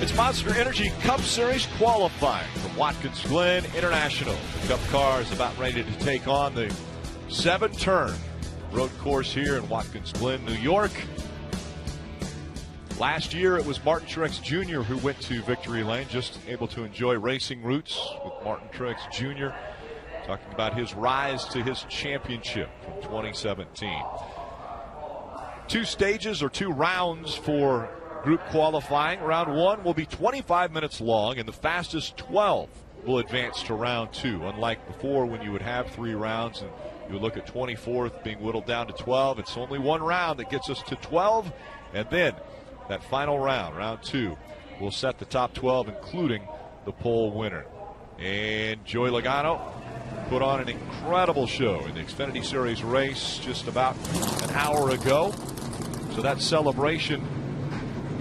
It's Monster Energy Cup Series qualifying from Watkins Glen International. The Cup car is about ready to take on the 7-turn road course here in Watkins Glen, New York. Last year it was Martin Truex Jr. who went to victory lane, just able to enjoy racing roots with Martin Truex Jr. talking about his rise to his championship from 2017. 2 stages or 2 rounds for group qualifying. Round 1 will be 25 minutes long, and the fastest 12 will advance to round 2. Unlike before, when you would have 3 rounds and you would look at 24th being whittled down to 12, it's only 1 round that gets us to 12, and then that final round, round 2, will set the top 12, including the pole winner. And Joey Logano put on an incredible show in the Xfinity Series race just about an hour ago. So that celebration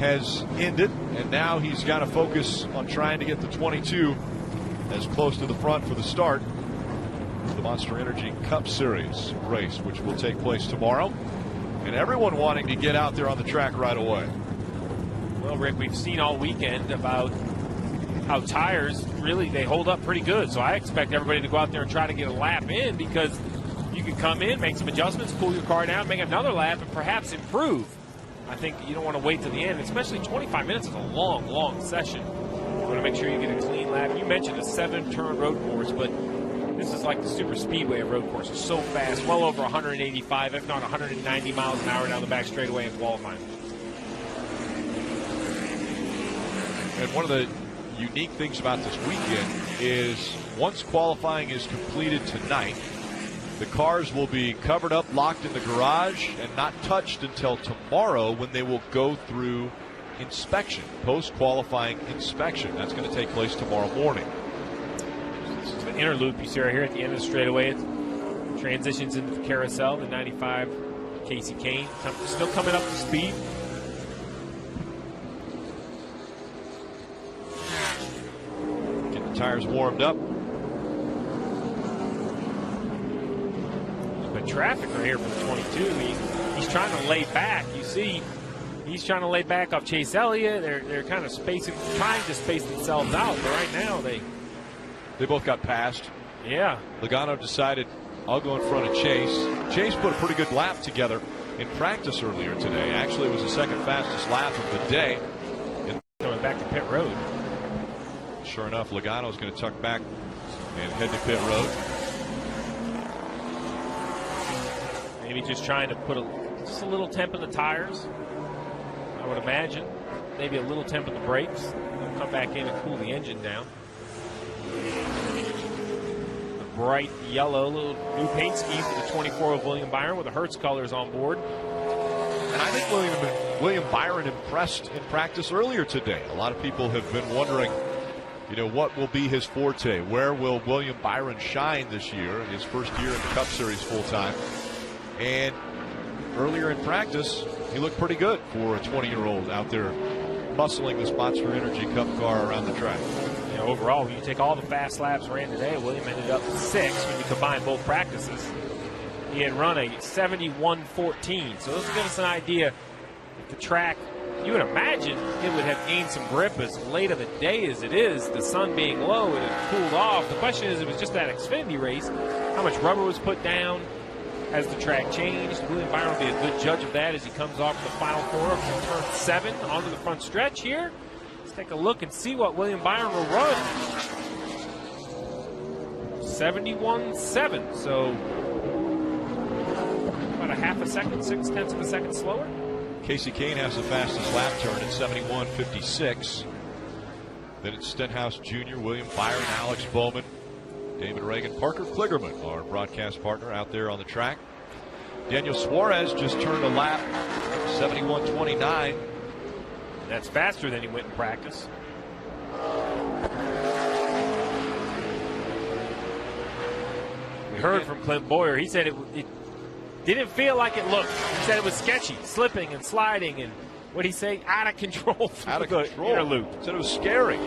has ended, and now he's got to focus on trying to get the 22 as close to the front for the start of the Monster Energy Cup Series race, which will take place tomorrow. And everyone wanting to get out there on the track right away. Well, Rick, we've seen all weekend about how tires, really, they hold up pretty good. So I expect everybody to go out there and try to get a lap in, because you can come in, make some adjustments, cool your car down, make another lap, and perhaps improve. I think you don't want to wait to the end, especially 25 minutes is a long, long session. You want to make sure you get a clean lap. You mentioned a 7-turn road course, but this is like the super speedway of road courses. So fast, well over 185, if not 190 miles an hour down the back straightaway in qualifying. And one of the unique things about this weekend is once qualifying is completed tonight, the cars will be covered up, locked in the garage, and not touched until tomorrow, when they will go through inspection, post-qualifying inspection. That's going to take place tomorrow morning. This is the inner loop you see right here at the end of the straightaway. It transitions into the carousel, the 95 Casey Kane. Still coming up to speed. Getting the tires warmed up. Traffic right here for the 22. He's trying to lay back. You see, he's trying to lay back off Chase Elliott. They're kind of trying to space themselves out. But right now they both got passed. Yeah. Logano decided, I'll go in front of Chase. Chase put a pretty good lap together in practice earlier today. Actually, it was the second fastest lap of the day. Going back to pit road. Sure enough, Logano's going to tuck back and head to pit road. Maybe just trying to put just a little temp in the tires, I would imagine. Maybe a little temp in the brakes. They'll come back in and cool the engine down. The bright yellow, little new paint scheme for the 24 of William Byron with the Hertz colors on board. And I think William Byron impressed in practice earlier today. A lot of people have been wondering, what will be his forte? Where will William Byron shine this year in his first year in the Cup Series full-time? And earlier in practice, he looked pretty good for a 20-year-old out there muscling this Monster Energy Cup car around the track. Overall, when you take all the fast laps ran today, William ended up 6 when you combine both practices. He had run a 71.14. So this gives us an idea if the track, you would imagine it would have gained some grip as late of the day as it is. The sun being low, it had cooled off. The question is, it was just that Xfinity race, how much rubber was put down as the track changed. William Byron will be a good judge of that as he comes off the final corner from turn 7 onto the front stretch here. Let's take a look and see what William Byron will run. 71.7, so about a half a second, 0.6 of a second slower. Casey Kane has the fastest lap turn at 71.56. Then it's Stenhouse Jr., William Byron, Alex Bowman, David Reagan, Parker Kligerman, our broadcast partner out there on the track. Daniel Suarez just turned a lap, 71.29. That's faster than he went in practice. We heard from Clint Boyer. He said it didn't feel like it looked. He said it was sketchy, slipping and sliding, and what did he say? Out of control. Out of control. Inner loop. Said it was scary.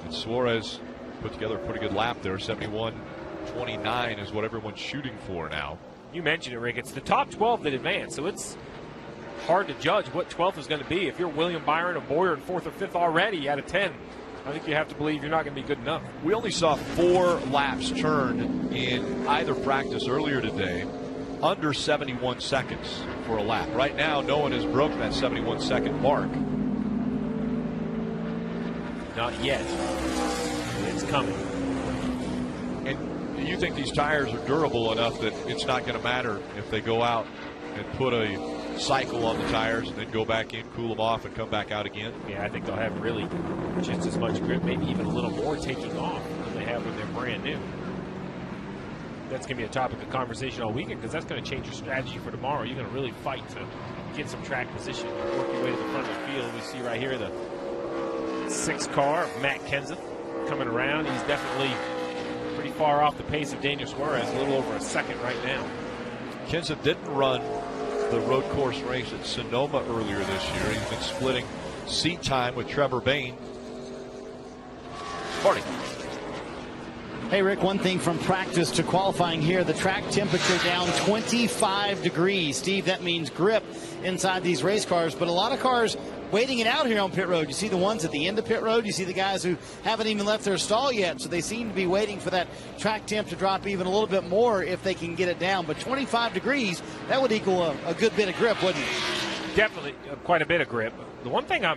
And Suarez put together a pretty good lap there. 71.29 is what everyone's shooting for now. You mentioned it, Rick. It's the top 12 that advance, so it's hard to judge what 12th is going to be. If you're William Byron or Boyer in 4th or 5th already out of 10, I think you have to believe you're not going to be good enough. We only saw 4 laps turned in either practice earlier today under 71 seconds for a lap. Right now, no one has broken that 71-second mark. Not yet. It's coming. And you think these tires are durable enough that it's not going to matter if they go out and put a cycle on the tires and then go back in, cool them off, and come back out again? Yeah, I think they'll have really just as much grip, maybe even a little more taking off than they have when they're brand new. That's going to be a topic of conversation all weekend, because that's going to change your strategy for tomorrow. You're going to really fight to get some track position, work your way to the front of the field. We see right here the 6th car of Matt Kenseth coming around. He's definitely pretty far off the pace of Daniel Suarez, a little over a second right now. Kenseth didn't run the road course race at Sonoma earlier this year. He's been splitting seat time with Trevor Bayne. Marty. Hey, Rick, one thing from practice to qualifying here, the track temperature down 25 degrees. Steve, that means grip inside these race cars, but a lot of cars waiting it out here on pit road. You see the ones at the end of pit road. You see the guys who haven't even left their stall yet, so they seem to be waiting for that track temp to drop even a little bit more if they can get it down. But 25 degrees, that would equal a good bit of grip, wouldn't it? Definitely quite a bit of grip. The one thing I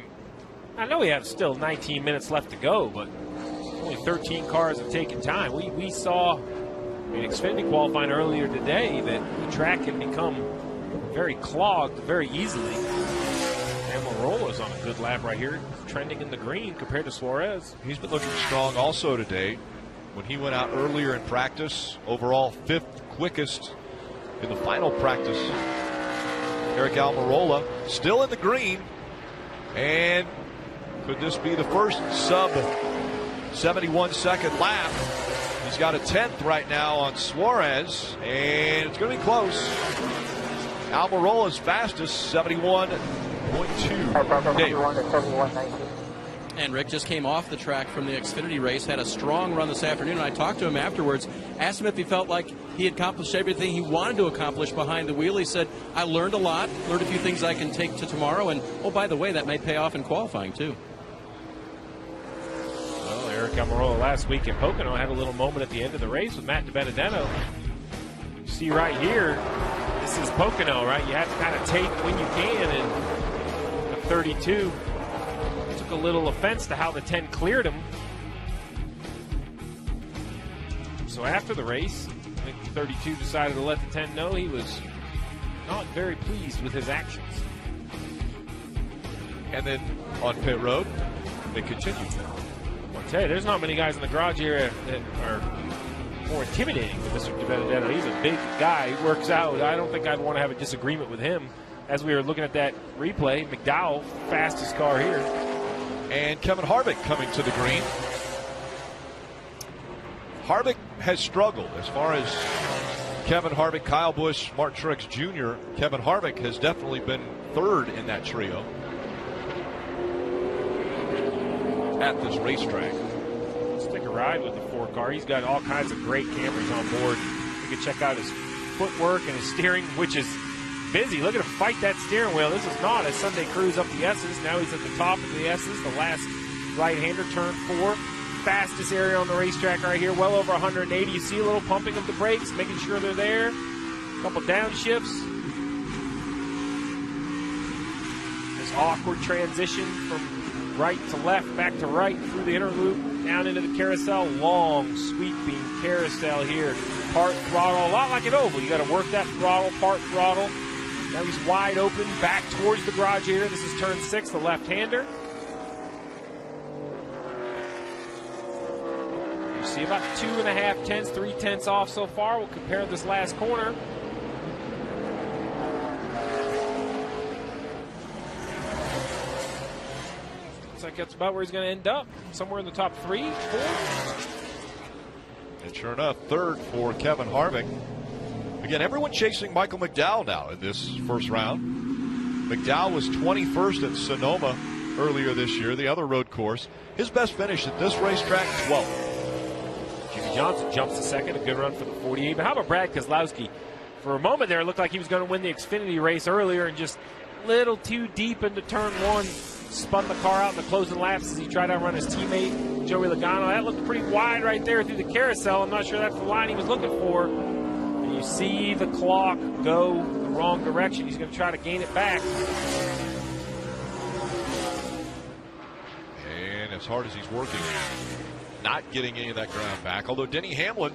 know we have still 19 minutes left to go, but only 13 cars have taken time. We saw in Xfinity qualifying earlier today that the track can become very clogged very easily. Almirola's on a good lap right here, trending in the green compared to Suarez. He's been looking strong also today. When he went out earlier in practice, overall 5th quickest in the final practice. Eric Almirola still in the green. And could this be the first sub 71-second lap? He's got a 10th right now on Suarez, and it's going to be close. Almirola's fastest, 71.2. And Rick just came off the track from the Xfinity race, had a strong run this afternoon, and I talked to him afterwards, asked him if he felt like he had accomplished everything he wanted to accomplish behind the wheel. He said, I learned a lot, learned a few things I can take to tomorrow, and oh, by the way, that may pay off in qualifying too. Well, Eric Almirola last week in Pocono had a little moment at the end of the race with Matt DiBenedetto. You see right here, this is Pocono, right? You have to kind of take when you can, and the 32 took a little offense to how the 10 cleared him. So after the race, I think the 32 decided to let the 10 know he was not very pleased with his actions. And then on pit road, they continued. I'll tell you, there's not many guys in the garage area that are more intimidating than Mr. DiBenedetto. He's a big guy. He works out. I don't think I'd want to have a disagreement with him. As we were looking at that replay, McDowell, fastest car here. And Kevin Harvick coming to the green. Harvick has struggled as far as Kevin Harvick, Kyle Busch, Martin Truex Jr. Kevin Harvick has definitely been 3rd in that trio at this racetrack. Stick a ride with the 4 car. He's got all kinds of great cameras on board. You can check out his footwork and his steering, which is busy. Look at him fight that steering wheel. This is not a Sunday cruise up the S's. Now he's at the top of the S's. The last right-hander, turn 4. Fastest area on the racetrack right here. Well over 180. You see a little pumping of the brakes, making sure they're there. A couple downshifts. This awkward transition from right to left, back to right, through the inner loop, down into the carousel. Long, sweeping carousel here. Part throttle, a lot like an oval. You got to work that throttle, part throttle. Now he's wide open, back towards the garage area. This is turn 6, the left-hander. You see about 2.5 tenths, 3 tenths off so far. We'll compare this last corner. Looks like that's about where he's going to end up. Somewhere in the top 3, 4. And sure enough, 3rd for Kevin Harvick. Again, everyone chasing Michael McDowell now in this first round. McDowell was 21st at Sonoma earlier this year, the other road course. His best finish at this racetrack, 12th. Jimmy Johnson jumps to 2nd, a good run for the 48. But how about Brad Keselowski? For a moment there, it looked like he was going to win the Xfinity race earlier and just little too deep into turn one. Spun the car out in the closing laps as he tried to outrun his teammate, Joey Logano. That looked pretty wide right there through the carousel. I'm not sure that's the line he was looking for. And you see the clock go the wrong direction. He's going to try to gain it back. And as hard as he's working, not getting any of that ground back. Although Denny Hamlin,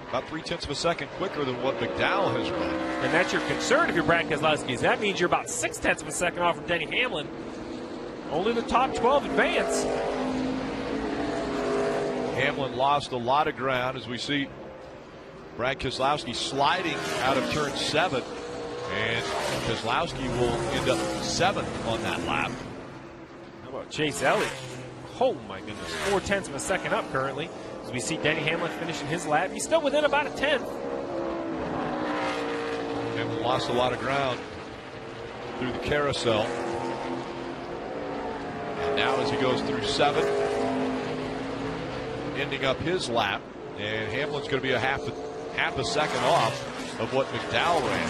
about 0.3 of a second quicker than what McDowell has run. And that's your concern if you're Brad Keselowski. That means you're about 0.6 of a second off from Denny Hamlin. Only the top 12 advance. Hamlin lost a lot of ground as we see Brad Keselowski sliding out of turn 7. And Keselowski will end up 7th on that lap. How about Chase Elliott? Oh my goodness, 0.4 of a second up currently. As we see Denny Hamlin finishing his lap. He's still within about a 10th. Hamlin lost a lot of ground through the carousel. And now as he goes through 7, ending up his lap, and Hamlin's going to be a half a second off of what McDowell ran.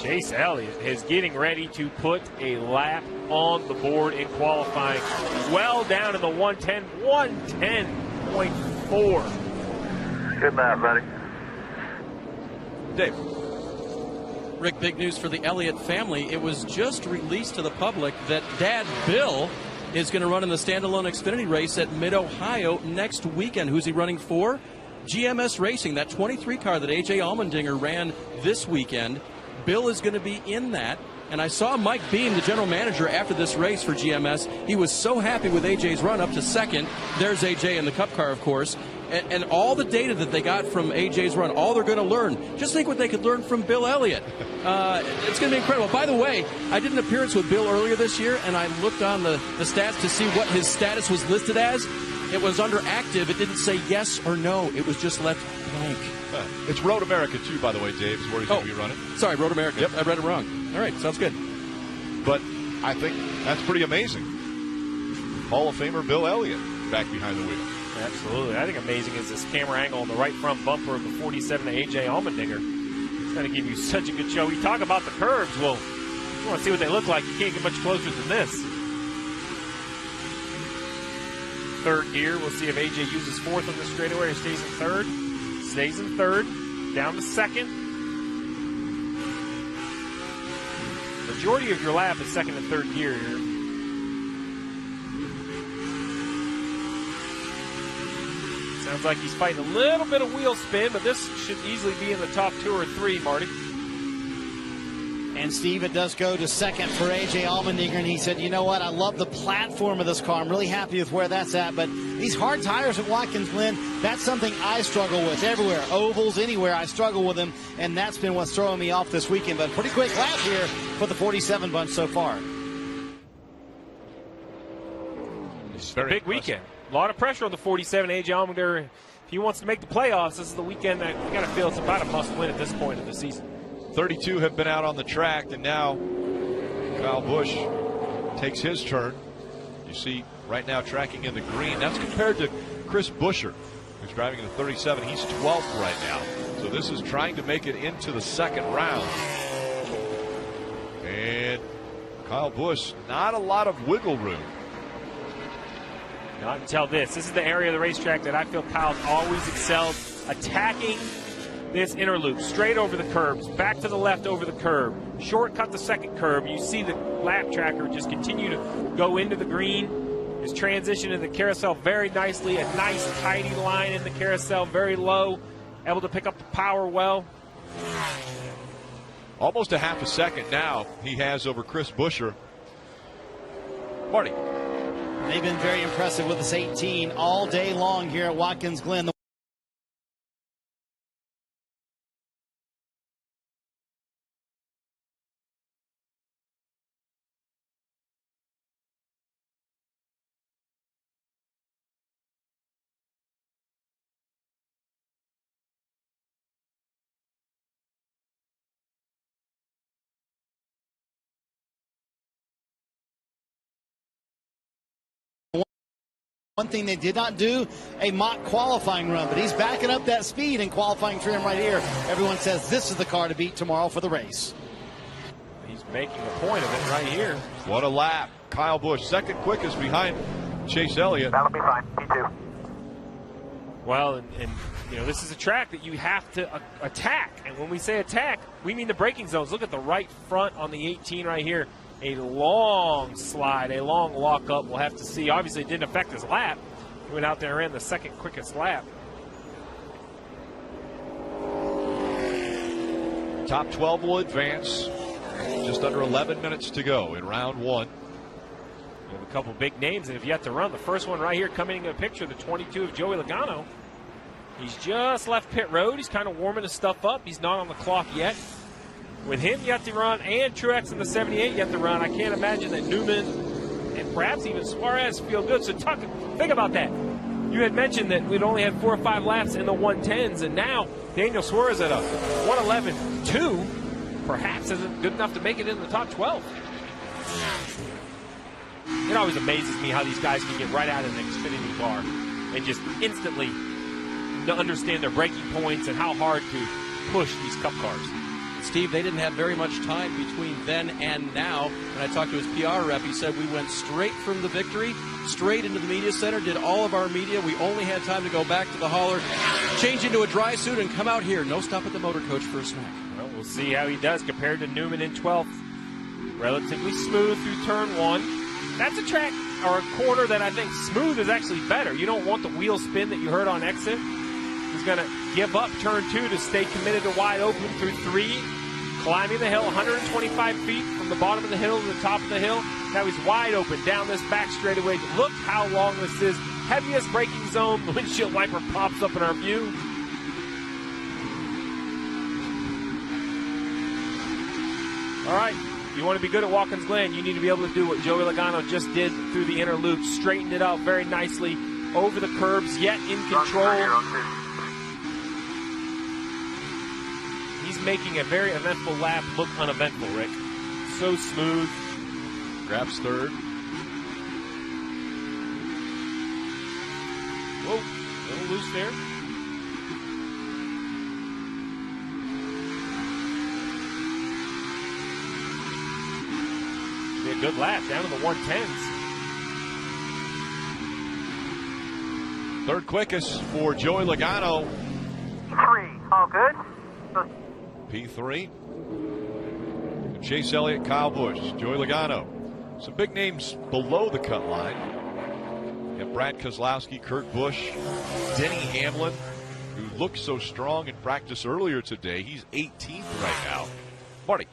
Chase Elliott is getting ready to put a lap on the board in qualifying. Well down in the 110, 110.4. Good night, buddy. Dave. Rick, big news for the Elliott family. It was just released to the public that Dad Bill is going to run in the standalone Xfinity race at Mid-Ohio next weekend. Who's he running for? GMS Racing, that 23 car that A.J. Allmendinger ran this weekend. Bill is going to be in that. And I saw Mike Beam, the general manager, after this race for GMS. He was so happy with AJ's run up to second. There's AJ in the Cup car, of course. And all the data that they got from AJ's run, all they're going to learn. Just think what they could learn from Bill Elliott. It's going to be incredible. By the way, I did an appearance with Bill earlier this year, and I looked on the stats to see what his status was listed as. It was under active. It didn't say yes or no. It was just left blank. It's Road America, too, by the way, Dave, is where he's going to be running. Sorry, Road America. Yep. I read it wrong. All right, sounds good. But I think that's pretty amazing. Hall of Famer Bill Elliott back behind the wheel. Absolutely. I think amazing is this camera angle on the right front bumper of the 47 to A.J. Allmendinger. It's going to give you such a good show. We talk about the curves. Well, if you want to see what they look like, you can't get much closer than this. Third gear. We'll see if A.J. uses fourth on the straightaway or stays in third. Stays in third. Down to second. Majority of your lap is second and third gear here. Sounds like he's fighting a little bit of wheel spin, but this should easily be in the top 2 or 3, Marty. And Steve, it does go to second for A.J. Allmendinger, and he said, you know what, I love the platform of this car. I'm really happy with where that's at, but these hard tires at Watkins, Glen, that's something I struggle with everywhere. Ovals, anywhere, I struggle with them, and that's been what's throwing me off this weekend. But pretty quick lap here for the 47 bunch so far. It's a big weekend. A lot of pressure on the 47 A.J. Allmendinger. If he wants to make the playoffs, this is the weekend that you got to feel it's about a must-win at this point of the season. 32 have been out on the track, and now Kyle Busch takes his turn. You see right now tracking in the green. That's compared to Chris Buescher, who's driving in the 37. He's 12th right now. So this is trying to make it into the second round. And Kyle Busch, not a lot of wiggle room. Not until this. This is the area of the racetrack that I feel Kyle's always excelled, attacking this inner loop, straight over the curbs, back to the left over the curb, shortcut the second curb. You see the lap tracker just continue to go into the green. His transition in the carousel very nicely, a nice tidy line in the carousel, very low, able to pick up the power well. Almost a half a second now he has over Chris Buescher. Marty. They've been very impressive with this 18 all day long here at Watkins Glen. One thing they did not do, a mock qualifying run, but he's backing up that speed in qualifying trim right here. Everyone says this is the car to beat tomorrow for the race. He's making a point of it right here. What a lap. Kyle Busch, second quickest behind Chase Elliott. That'll be fine. P2. Well, and you know, this is a track that you have to attack. And when we say attack, we mean the braking zones. Look at the right front on the 18 right here. A long slide, a long lock up. We'll have to see. Obviously, it didn't affect his lap. He went out there and ran the second quickest lap. Top 12 will advance. Just under 11 minutes to go in round one. We have a couple big names that have yet to run. The first one right here coming into the picture, the 22 of Joey Logano. He's just left pit road. He's kind of warming his stuff up. He's not on the clock yet. With him yet to run and Truex in the 78 yet to run, I can't imagine that Newman and perhaps even Suarez feel good. So think about that. You had mentioned that we'd only had 4 or 5 laps in the 110s, and now Daniel Suarez at a 111.2 perhaps isn't good enough to make it in the top 12. It always amazes me how these guys can get right out of an Xfinity car and just instantly understand their braking points and how hard to push these Cup cars. Steve, they didn't have very much time between then and now. When I talked to his PR rep, he said we went straight from the victory, straight into the media center, did all of our media. We only had time to go back to the hauler, change into a dry suit, and come out here. No stop at the motor coach for a snack. Well, we'll see how he does compared to Newman in 12th. Relatively smooth through turn 1. That's a track or a corner that I think smooth is actually better. You don't want the wheel spin that you heard on exit. He's going to give up turn 2 to stay committed to wide open through 3. Climbing the hill, 125 feet from the bottom of the hill to the top of the hill. Now he's wide open down this back straightaway. Look how long this is. Heaviest braking zone. The windshield wiper pops up in our view. All right. If you want to be good at Watkins Glen, you need to be able to do what Joey Logano just did through the inner loop. Straightened it out very nicely over the curbs, yet in control. He's making a very eventful lap look uneventful, Rick. So smooth. Grabs third. Whoa, a little loose there. Be a good lap down to the 110s. Third quickest for Joey Logano. 3, all good. P3. Chase Elliott, Kyle Busch, Joey Logano. Some big names below the cut line. And Brad Keselowski, Kurt Busch, Denny Hamlin, who looked so strong in practice earlier today. He's 18th right now. Marty.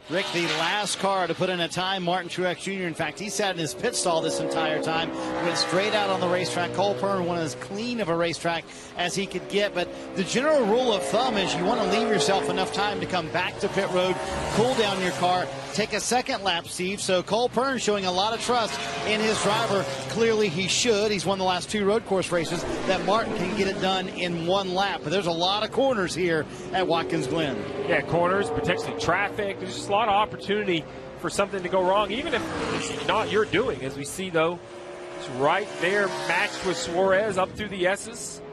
Rick, the last car to put in a time, Martin Truex Jr. In fact, he sat in his pit stall this entire time, went straight out on the racetrack. Cole Pearn went as clean of a racetrack as he could get. But the general rule of thumb is you want to leave yourself enough time to come back to pit road, cool down your car, take a second lap, Steve. So Cole Pearn showing a lot of trust in his driver. Clearly he should. He's won the last 2 road course races that Martin can get it done in 1 lap. But there's a lot of corners here at Watkins Glen. Yeah, corners, potentially traffic. There's just a lot of opportunity for something to go wrong, even if it's not your doing. As we see, though, it's right there matched with Suarez up through the S's.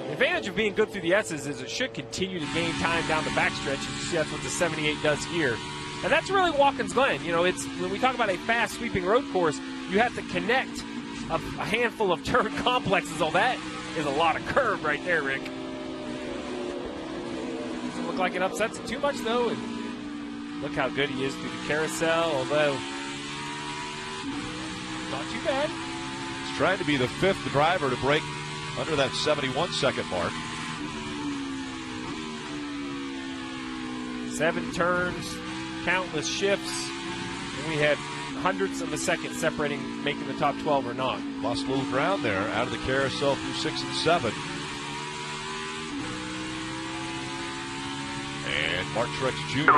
The advantage of being good through the S's is it should continue to gain time down the backstretch. As you see, that's what the 78 does here. And that's really Watkins Glen. You know, it's when we talk about a fast sweeping road course, you have to connect a handful of turn complexes. All that is a lot of curve right there, Rick. Doesn't look like it upsets it too much, though. And look how good he is through the carousel, although not too bad. He's trying to be the 5th driver to break under that 71-second mark. 7 turns, countless shifts, and we had hundredths of a second separating making the top 12 or not. Lost a little ground there out of the carousel through 6 and 7. And Martin Truex Jr.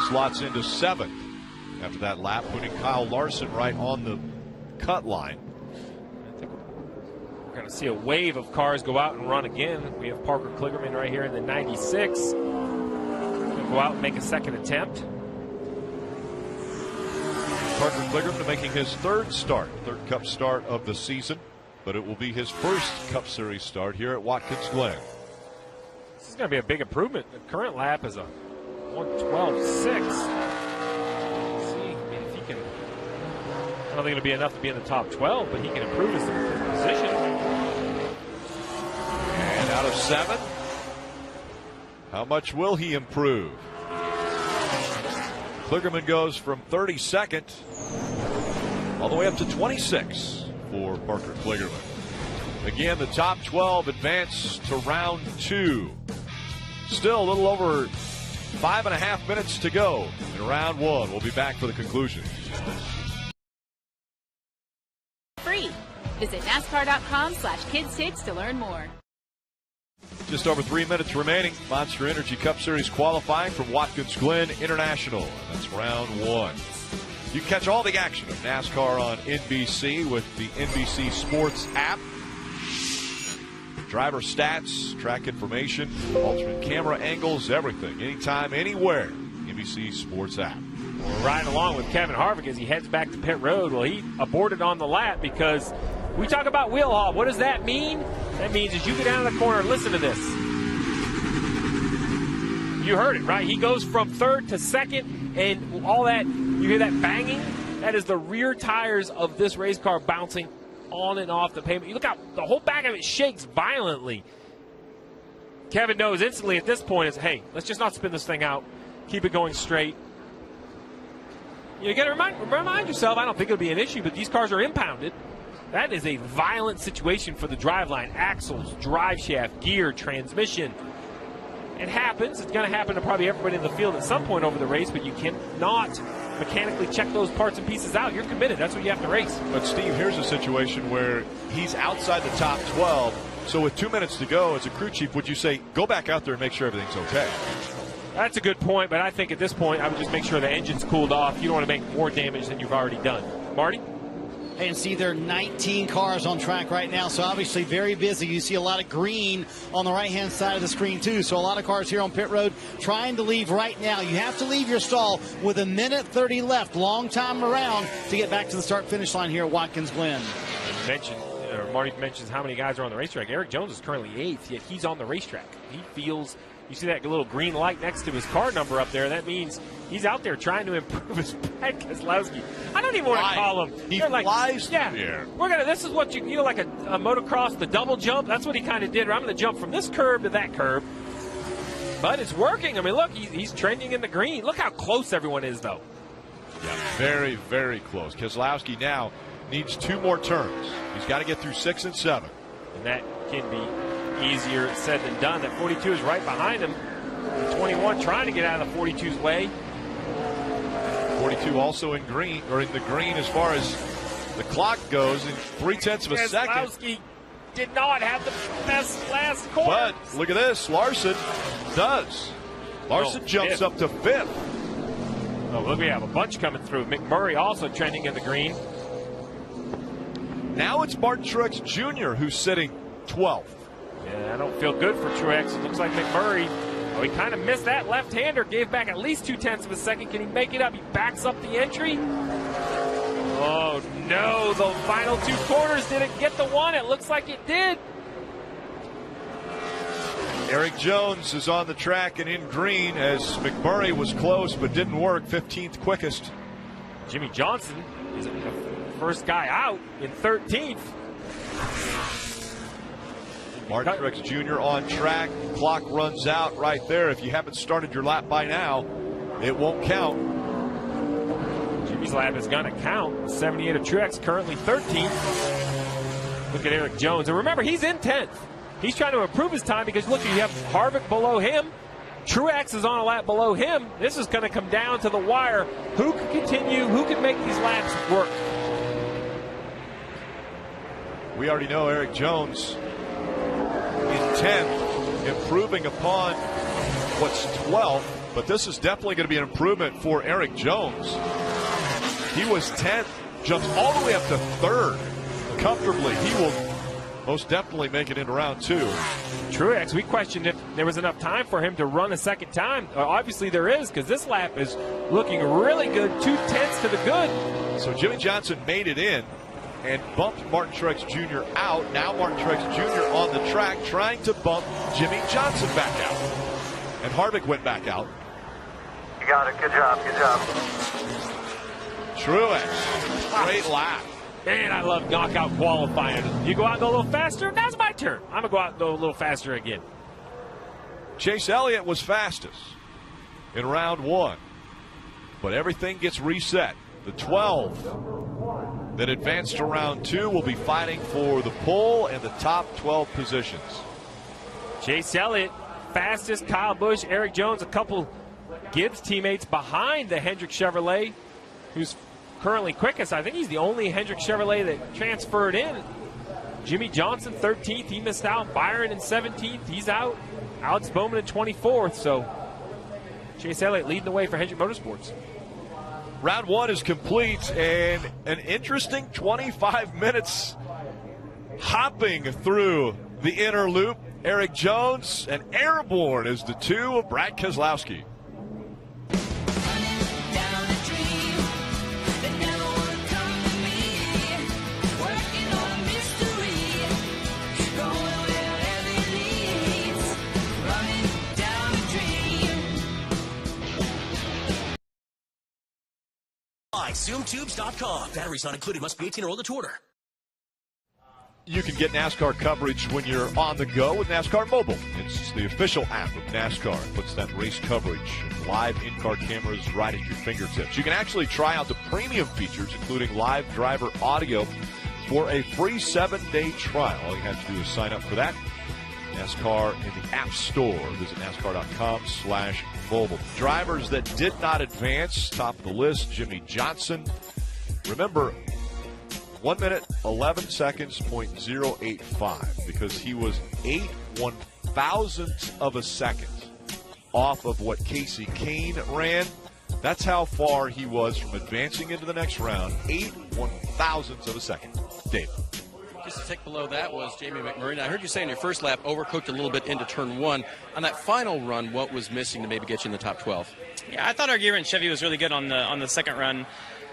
slots into 7th after that lap, putting Kyle Larson right on the cut line. I think we're going to see a wave of cars go out and run again. We have Parker Kligerman right here in the 96. He'll go out and make a second attempt. Parker Kligerman making his 3rd Cup start of the season, but it will be his first Cup Series start here at Watkins Glen. This is going to be a big improvement. The current lap is a 1:12.6. See, I mean, if he can, I don't think it'll be enough to be in the top 12, but he can improve his position. And out of 7, how much will he improve? Kligerman goes from 32nd all the way up to 26 for Parker Kligerman. Again, the top 12 advance to round 2. Still a little over 5.5 minutes to go in round 1. We'll be back for the conclusion. Free. Visit NASCAR.com/KidsTips to learn more. Just over 3 minutes remaining. Monster Energy Cup Series qualifying from Watkins Glen International. That's round 1. You can catch all the action of NASCAR on NBC with the NBC Sports app. Driver stats, track information, alternate camera angles, everything. Anytime, anywhere. NBC Sports app. We're riding along with Kevin Harvick as he heads back to pit road. Well, he aborted on the lap because we talk about wheel hop. What does that mean? That means as you get down to the corner, listen to this. You heard it, right? He goes from 3rd to 2nd, and all that, you hear that banging? That is the rear tires of this race car bouncing on and off the pavement. You look out, the whole back of it shakes violently. Kevin knows instantly at this point is, hey, let's just not spin this thing out. Keep it going straight. You got to remind yourself, I don't think it'll be an issue, but these cars are impounded. That is a violent situation for the driveline. Axles, drive shaft, gear, transmission. It happens. It's going to happen to probably everybody in the field at some point over the race, but you cannot mechanically check those parts and pieces out. You're committed. That's what you have to race. But, Steve, here's a situation where he's outside the top 12. So with 2 minutes to go, as a crew chief, would you say, go back out there and make sure everything's okay? That's a good point, but I think at this point, I would just make sure the engine's cooled off. You don't want to make more damage than you've already done. Marty? And see, there are 19 cars on track right now, so obviously very busy. You see a lot of green on the right-hand side of the screen, too. So a lot of cars here on pit road trying to leave right now. You have to leave your stall with 1:30 left. Long time around to get back to the start-finish line here at Watkins Glen. Marty mentions how many guys are on the racetrack. Eric Jones is currently 8th, yet he's on the racetrack. He feels, you see that little green light next to his car number up there. That means he's out there trying to improve his Brad Keselowski. I don't even want to call him. He flies yeah, through the air. This is what you know, like a motocross, the double jump. That's what he kind of did. I'm going to jump from this curve to that curve. But it's working. I mean, look, he's trending in the green. Look how close everyone is, though. Yeah, very, very close. Keselowski now needs 2 more turns. He's got to get through 6 and 7. And that can be easier said than done. That 42 is right behind him. The 21 trying to get out of the 42's way. 42 also in green, or in the green as far as the clock goes, in 0.3 of a second. Keselowski did not have the best last corner. But look at this, Larson does. Larson jumps up to 5th. Oh, look, we have a bunch coming through. McMurray also trending in the green. Now it's Martin Truex Jr. who's sitting 12th. Yeah, I don't feel good for Truex. It looks like McMurray, he kind of missed that left-hander, gave back at least 0.2 of a second. Can he make it up? He backs up the entry. Oh, no, the final 2 corners didn't get the one. It looks like it did. Eric Jones is on the track and in green as McMurray was close but didn't work. 15th quickest. Jimmy Johnson is the first guy out in 13th. Martin Truex Jr. on track. Clock runs out right there. If you haven't started your lap by now, it won't count. Jimmy's lap is going to count. 78 of Truex, currently 13th. Look at Eric Jones. And remember, he's in 10th. He's trying to improve his time because, look, you have Harvick below him. Truex is on a lap below him. This is going to come down to the wire. Who can continue? Who can make these laps work? We already know Eric Jones in 10th, improving upon what's 12th, but this is definitely going to be an improvement for Eric Jones. He was 10th, jumps all the way up to 3rd comfortably. He will most definitely make it into round 2. Truex, we questioned if there was enough time for him to run a second time. Obviously there is, because this lap is looking really good, 0.2 to the good. So Jimmy Johnson made it in and bumped Martin Truex Jr. out. Now Martin Truex Jr. on the track trying to bump Jimmy Johnson back out. And Harvick went back out. You got it. Good job. Good job. Truex, great lap. Man, I love knockout qualifying. You go out and go a little faster, now's my turn. I'm going to go out and go a little faster again. Chase Elliott was fastest in round 1. But everything gets reset. The 12 that advanced to round 2 will be fighting for the pole and the top 12 positions. Chase Elliott, fastest. Kyle Busch, Eric Jones, a couple Gibbs teammates behind the Hendrick Chevrolet, who's currently quickest. I think he's the only Hendrick Chevrolet that transferred in. Jimmy Johnson, 13th. He missed out. Byron in 17th. He's out. Alex Bowman in 24th. So Chase Elliott leading the way for Hendrick Motorsports. Round 1 is complete, and an interesting 25 minutes hopping through the inner loop. Eric Jones and Airborne is the 2 of Brad Keselowski. ZoomTubes.com. Batteries not included. Must be 18 or older to order. You can get NASCAR coverage when you're on the go with NASCAR Mobile. It's the official app of NASCAR. It puts that race coverage and live in-car cameras right at your fingertips. You can actually try out the premium features, including live driver audio, for a free 7-day trial. All you have to do is sign up for that. NASCAR in the App Store. Visit NASCAR.com/mobile. Drivers that did not advance, top of the list, Jimmy Johnson. Remember, 1 minute, 11 seconds, .085, because he was 8/1000ths of a second off of what Casey Kane ran. That's how far he was from advancing into the next round, 8/1000ths of a second. Dave. Just a tick below that was Jamie McMurray. Now, I heard you say in your first lap, overcooked a little bit into turn 1. On that final run, what was missing to maybe get you in the top 12? Yeah, I thought our gear in Chevy was really good on the second run.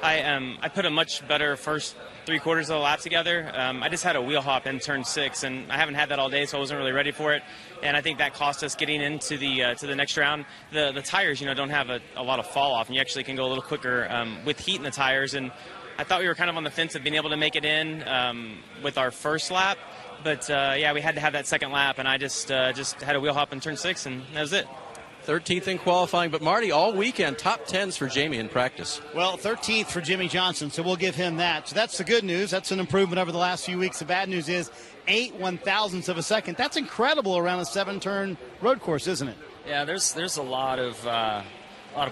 I put a much better first 3/4 of the lap together. I just had a wheel hop in turn 6, and I haven't had that all day, so I wasn't really ready for it. And I think that cost us getting into the next round. The tires, don't have a lot of fall off, and you actually can go a little quicker with heat in the tires. And I thought we were kind of on the fence of being able to make it in with our first lap. But, yeah, we had to have that second lap, and I just had a wheel hop in turn 6, and that was it. 13th in qualifying, but Marty, all weekend, top 10s for Jamie in practice. Well, 13th for Jimmy Johnson, so we'll give him that. So that's the good news. That's an improvement over the last few weeks. The bad news is 8/1000ths of a second. That's incredible around a 7-turn road course, isn't it? Yeah, there's a lot of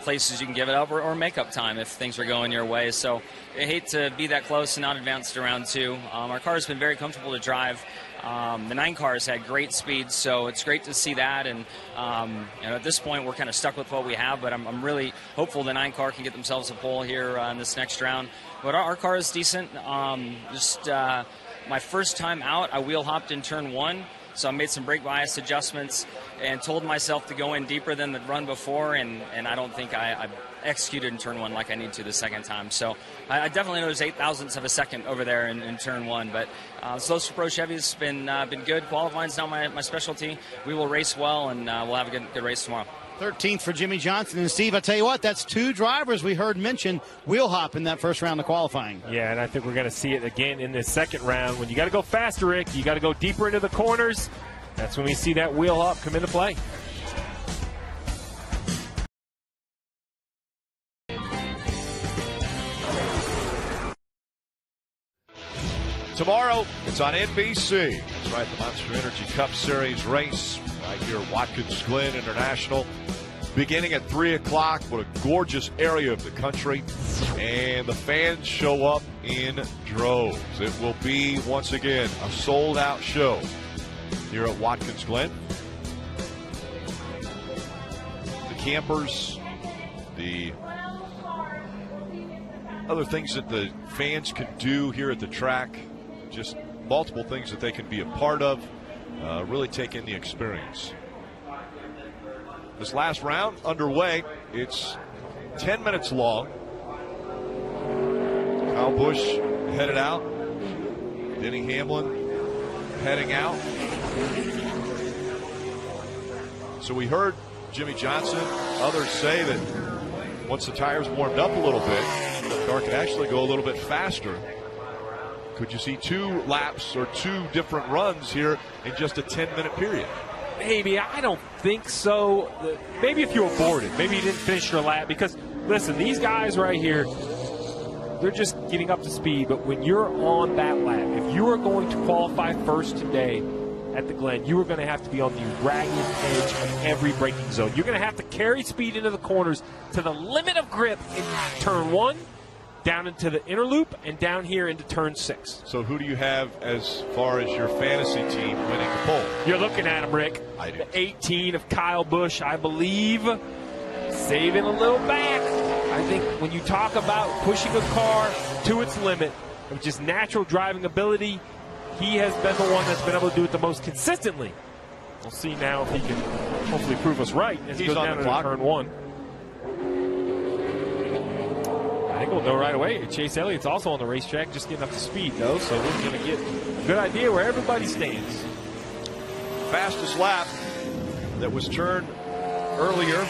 places you can give it up or make up time if things are going your way. So I hate to be that close and not advance to round 2. Our car has been very comfortable to drive. The 9 cars had great speed, so it's great to see that. And at this point, we're kind of stuck with what we have, but I'm really hopeful the 9 car can get themselves a pole here in this next round. But our car is decent. My first time out, I wheel hopped in turn 1. So I made some brake bias adjustments and told myself to go in deeper than the run before, and I don't think I executed in turn 1 like I need to the second time. So I definitely know there's 8/1000ths of a second over there in turn 1. But Slow Pro Chevy's been good. Qualifying's not my specialty. We will race well, and we'll have a good race tomorrow. 13th for Jimmy Johnson. And Steve, I tell you what, that's 2 drivers we heard mention wheel hop in that first round of qualifying. Yeah, and I think we're going to see it again in this second round. When you got to go faster, Rick, you got to go deeper into the corners. That's when we see that wheel hop come into play. Tomorrow, it's on NBC. That's right, the Monster Energy Cup Series race right here at Watkins Glen International. Beginning at 3 o'clock. What a gorgeous area of the country. And the fans show up in droves. It will be, once again, a sold-out show here at Watkins Glen. The campers, the other things that the fans can do here at the track, just multiple things that they can be a part of, really take in the experience. This last round underway. It's 10 minutes long. Kyle Busch headed out. Denny Hamlin heading out. So we heard Jimmy Johnson, others say that once the tires warmed up a little bit, the car could actually go a little bit faster. Could you see 2 laps or 2 different runs here in just a 10-minute period? Maybe. I don't think so. Maybe if you were boarded. Maybe you didn't finish your lap. Because, listen, these guys right here, they're just getting up to speed. But when you're on that lap, if you are going to qualify first today at the Glen, you are going to have to be on the ragged edge of every braking zone. You're going to have to carry speed into the corners to the limit of grip in turn 1, down into the inner loop, and down here into turn 6. So who do you have as far as your fantasy team winning the pole? You're looking at him, Rick. I do. The 18 of Kyle Busch, I believe, saving a little back. I think when you talk about pushing a car to its limit of just natural driving ability, he has been the one that's been able to do it the most consistently. We'll see now if he can hopefully prove us right as he goes down to turn 1. I think we'll know right away. Chase Elliott's also on the racetrack, just getting up to speed, though, so we're going to get a good idea where everybody stands. Fastest lap that was turned earlier,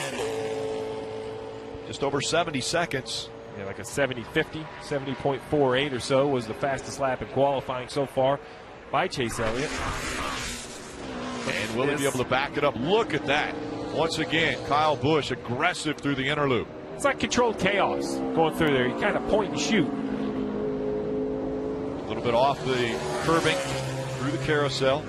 just over 70 seconds. Yeah, like a 70.50, 70.48 or so was the fastest lap in qualifying so far by Chase Elliott. And will he be able to back it up? Look at that. Once again, Kyle Busch aggressive through the inner loop. It's like controlled chaos going through there. You kind of point and shoot. A little bit off the curbing through the carousel.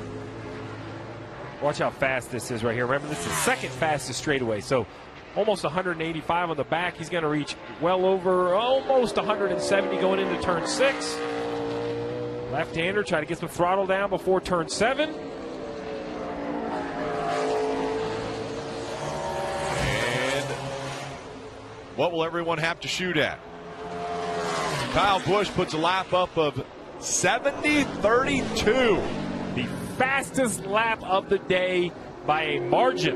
Watch how fast this is right here. Remember, this is the second fastest straightaway. So almost 185 on the back. He's going to reach well over almost 170 going into turn 6. Left-hander, try to get some throttle down before turn 7. And what will everyone have to shoot at? Kyle Busch puts a lap up of 70.32. The fastest lap of the day by a margin.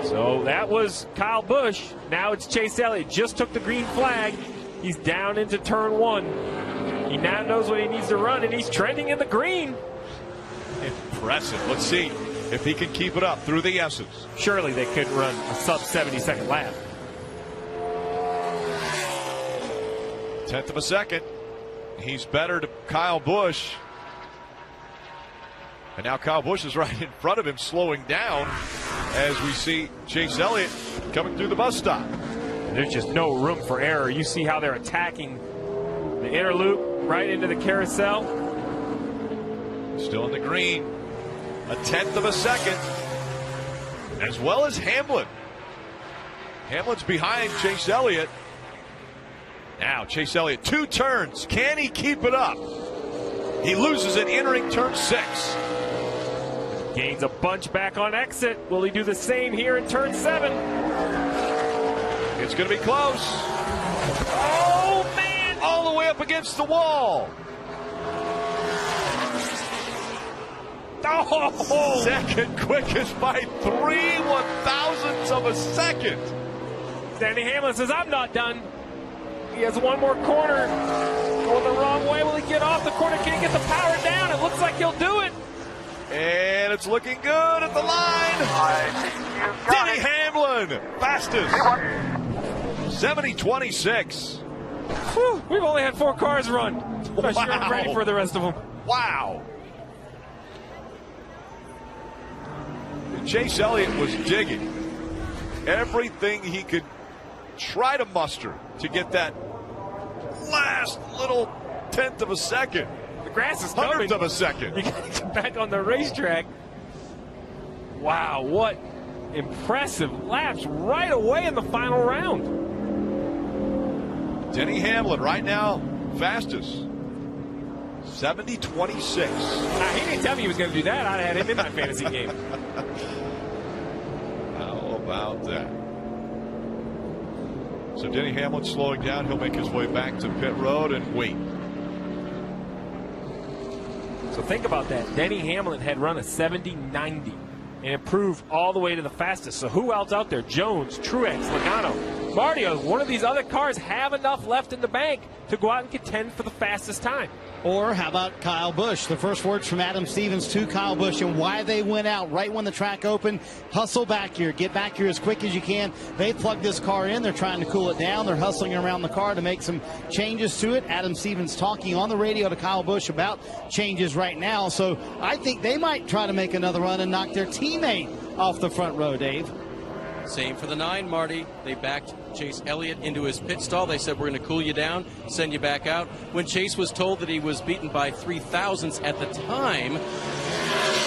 So that was Kyle Busch. Now it's Chase Elliott. Just took the green flag. He's down into turn 1. He now knows what he needs to run, and he's trending in the green. Impressive. Let's see if he can keep it up through the S's. Surely they couldn't run a sub 70-second lap. 1/10 of a second. He's better to Kyle Busch. And now Kyle Busch is right in front of him, slowing down as we see Chase Elliott coming through the bus stop. There's just no room for error. You see how they're attacking the inner loop right into the carousel. Still in the green. 1/10 of a second. As well as Hamlin. Hamlin's behind Chase Elliott. Now Chase Elliott, 2 turns. Can he keep it up? He loses it entering turn 6. Gains a bunch back on exit. Will he do the same here in turn 7? It's going to be close. Oh, man! All the way up against the wall. Oh! Second quickest by 3/1000ths of a second. Denny Hamlin says, I'm not done. He has one more corner. Going the wrong way. Will he get off the corner? Can he get the power down? It looks like he'll do it. And it's looking good at the line. Denny Hamlin, fastest. 70.26. Whew, we've only had 4 cars run. I'm sure I'm ready for the rest of them. Wow. Chase Elliott was digging everything he could try to muster to get that last little 1/10 of a second. The grass is coming. 100th of a second. You got to get back on the racetrack. Wow, what impressive laps right away in the final round. Denny Hamlin right now fastest. 70.26. He didn't tell me he was going to do that. I'd have had him in my fantasy game. How about that? So Denny Hamlin slowing down. He'll make his way back to pit road and wait. So think about that. Denny Hamlin had run a 70.90 and improved all the way to the fastest. So who else out there? Jones, Truex, Logano. Marty, one of these other cars have enough left in the bank to go out and contend for the fastest time. Or how about Kyle Busch? The first words from Adam Stevens to Kyle Busch and why they went out right when the track opened. Hustle back here. Get back here as quick as you can. They plugged this car in. They're trying to cool it down. They're hustling around the car to make some changes to it. Adam Stevens talking on the radio to Kyle Busch about changes right now. So I think they might try to make another run and knock their teammate off the front row, Dave. Same for the 9, Marty. They backed Chase Elliott into his pit stall. They said, we're going to cool you down, send you back out. When Chase was told that he was beaten by 3,000ths at the time,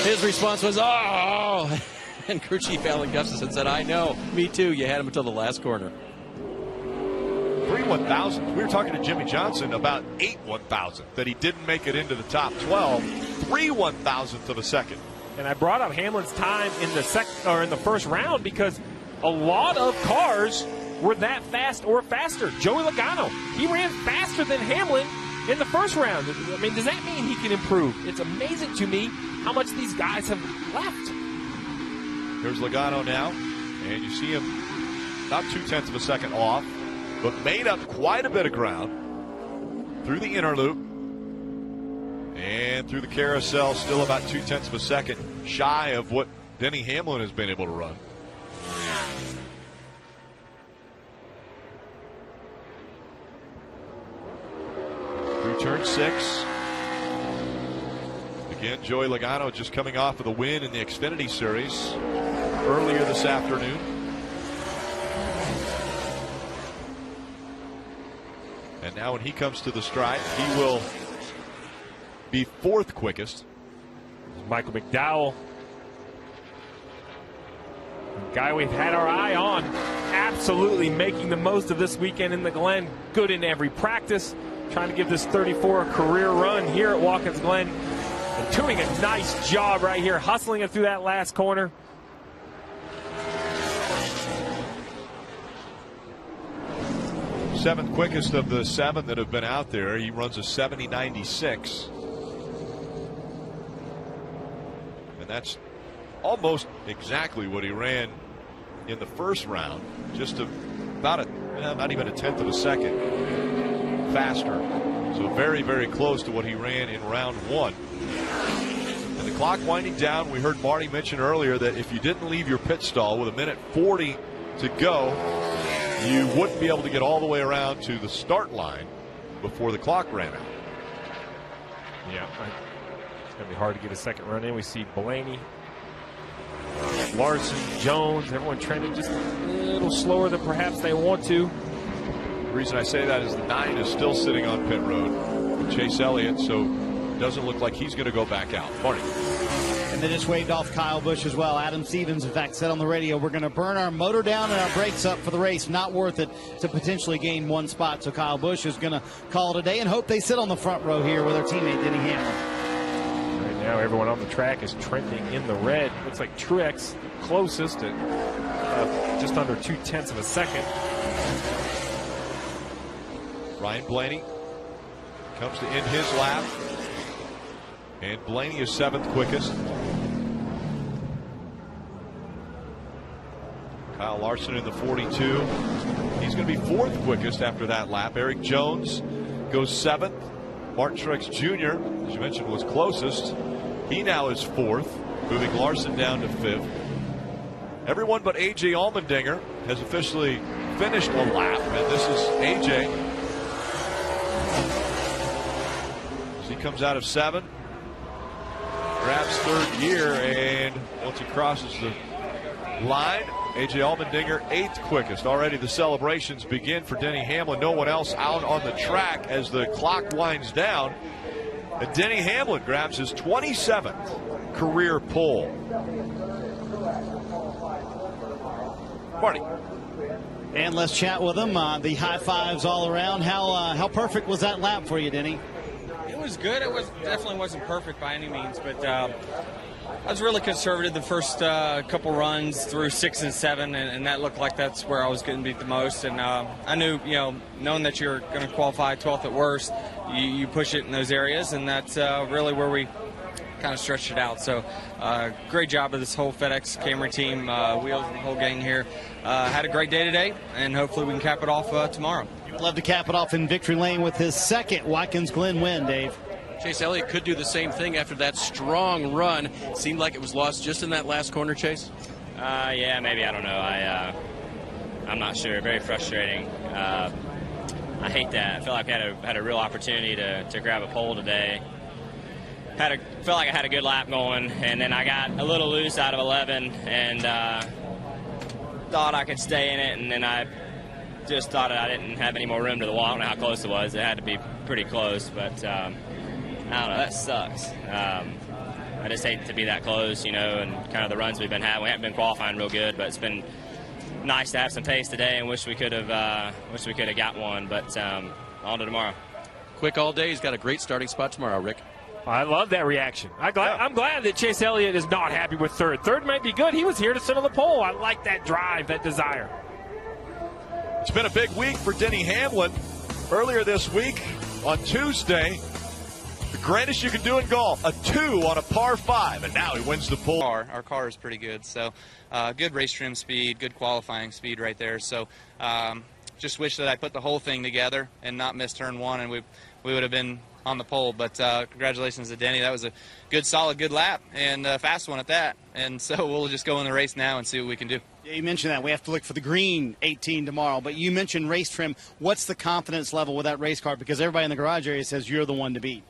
his response was, oh! And crew chief Alan Gustafson said, I know, me too. You had him until the last corner. 3 1,000. We were talking to Jimmy Johnson about 8 1,000 that he didn't make it into the top 12. 3 1,000ths of a second. And I brought up Hamlin's time in the first round because a lot of cars were that fast or faster. Joey Logano, he ran faster than Hamlin in the first round. I mean, does that mean he can improve? It's amazing to me how much these guys have left. Here's Logano now, and you see him about 0.2 of a second off, but made up quite a bit of ground through the inner loop and through the carousel, still about 0.2 of a second shy of what Denny Hamlin has been able to run. Through turn 6. Again, Joey Logano just coming off of the win in the Xfinity Series earlier this afternoon. And now when he comes to the stripe, he will be 4th quickest. Michael McDowell, a guy we've had our eye on, absolutely making the most of this weekend in the Glen. Good in every practice, trying to give this 34 a career run here at Watkins Glen. And doing a nice job right here, hustling it through that last corner. Seventh quickest of the 7 that have been out there. He runs a 70.96. And that's almost exactly what he ran in the first round. Just about not even 1/10 of a second faster. So very, very close to what he ran in round 1. And the clock winding down, we heard Marty mention earlier that if you didn't leave your pit stall with 1:40 to go, you wouldn't be able to get all the way around to the start line before the clock ran out. Yeah, it's going to be hard to get a second run in. We see Blaney, Larson, Jones, everyone trending just a little slower than perhaps they want to. The reason I say that is the 9 is still sitting on pit road with Chase Elliott, so it doesn't look like he's going to go back out. Marty. And they just waved off Kyle Busch as well. Adam Stevens, in fact, said on the radio, we're going to burn our motor down and our brakes up for the race. Not worth it to potentially gain 1 spot. So Kyle Busch is going to call it a day and hope they sit on the front row here with their teammate Denny Hamlin. Right now, everyone on the track is trending in the red. Looks like Truex closest at just under 0.2 of a second. Ryan Blaney comes to end his lap. And Blaney is 7th quickest. Kyle Larson in the 42. He's going to be 4th quickest after that lap. Eric Jones goes 7th. Martin Truex Jr., as you mentioned, was closest. He now is 4th, moving Larson down to 5th. Everyone but A.J. Allmendinger has officially finished a lap, and this is A.J. As he comes out of 7. Grabs 3rd gear, and once he crosses the line, A.J. Allmendinger 8th quickest. Already the celebrations begin for Denny Hamlin. No one else out on the track as the clock winds down. And Denny Hamlin grabs his 27th career pole. Marty. And let's chat with him. The high fives all around. How perfect was that lap for you, Denny? It was good. It definitely wasn't perfect by any means, but I was really conservative the first couple runs through 6 and 7, and that looked like that's where I was getting beat the most. And I knew, knowing that you're going to qualify 12th at worst, you push it in those areas, and that's really where we kind of stretched it out. So great job of this whole FedEx Camry team, Wheels and the whole gang here. Had a great day today, and hopefully we can cap it off tomorrow. You'd love to cap it off in victory lane with his second Watkins Glen win, Dave. Chase Elliott could do the same thing after that strong run. It seemed like it was lost just in that last corner, Chase. Yeah, maybe. I don't know. I'm not sure. Very frustrating. I hate that. I feel like I had a real opportunity to grab a pole today. Felt like I had a good lap going, and then I got a little loose out of 11 and thought I could stay in it, and then I just thought I didn't have any more room to the wall. I don't know how close it was. It had to be pretty close, but I don't know. That sucks. I just hate to be that close, you know, and kind of the runs we've been having. We haven't been qualifying real good, but it's been nice to have some pace today, and wish we could have got one, but on to tomorrow. Quick all day. He's got a great starting spot tomorrow, Rick. I love that reaction. I'm glad that Chase Elliott is not happy with third. Third might be good. He was here to sit on the pole. I like that drive, that desire. It's been a big week for Denny Hamlin. Earlier this week, on Tuesday, the greatest you can do in golf, a 2 on a par 5, and now he wins the pole. Our car is pretty good, so good race trim speed, good qualifying speed right there. So just wish that I put the whole thing together and not miss turn 1, and we would have been on the pole. But congratulations to Denny. That was a good, solid, good lap, and a fast one at that. And so we'll just go in the race now and see what we can do. Yeah, you mentioned that. We have to look for the green 18 tomorrow. But you mentioned race trim. What's the confidence level with that race car? Because everybody in the garage area says you're the one to beat.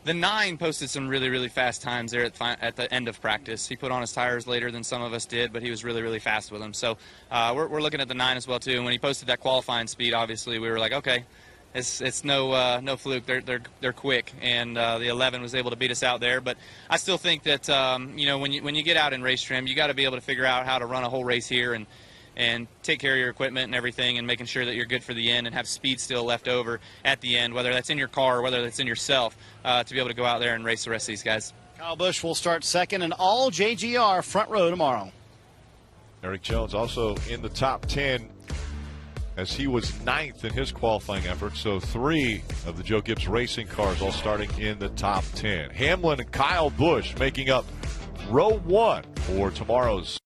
The 9 posted some really, really fast times there at the end of practice. He put on his tires later than some of us did, but he was really, really fast with them. So we're looking at the 9 as well, too. And when he posted that qualifying speed, obviously, we were like, okay, it's no fluke. They're quick, and the 11 was able to beat us out there. But I still think that you know, when you get out in race trim, you got to be able to figure out how to run a whole race here and take care of your equipment and everything, and making sure that you're good for the end and have speed still left over at the end, whether that's in your car or whether that's in yourself, to be able to go out there and race the rest of these guys. Kyle Busch will start second, and all JGR front row tomorrow. Eric Jones also in the top 10 as he was 9th in his qualifying effort. So 3 of the Joe Gibbs Racing cars all starting in the top 10. Hamlin and Kyle Busch making up row 1 for tomorrow's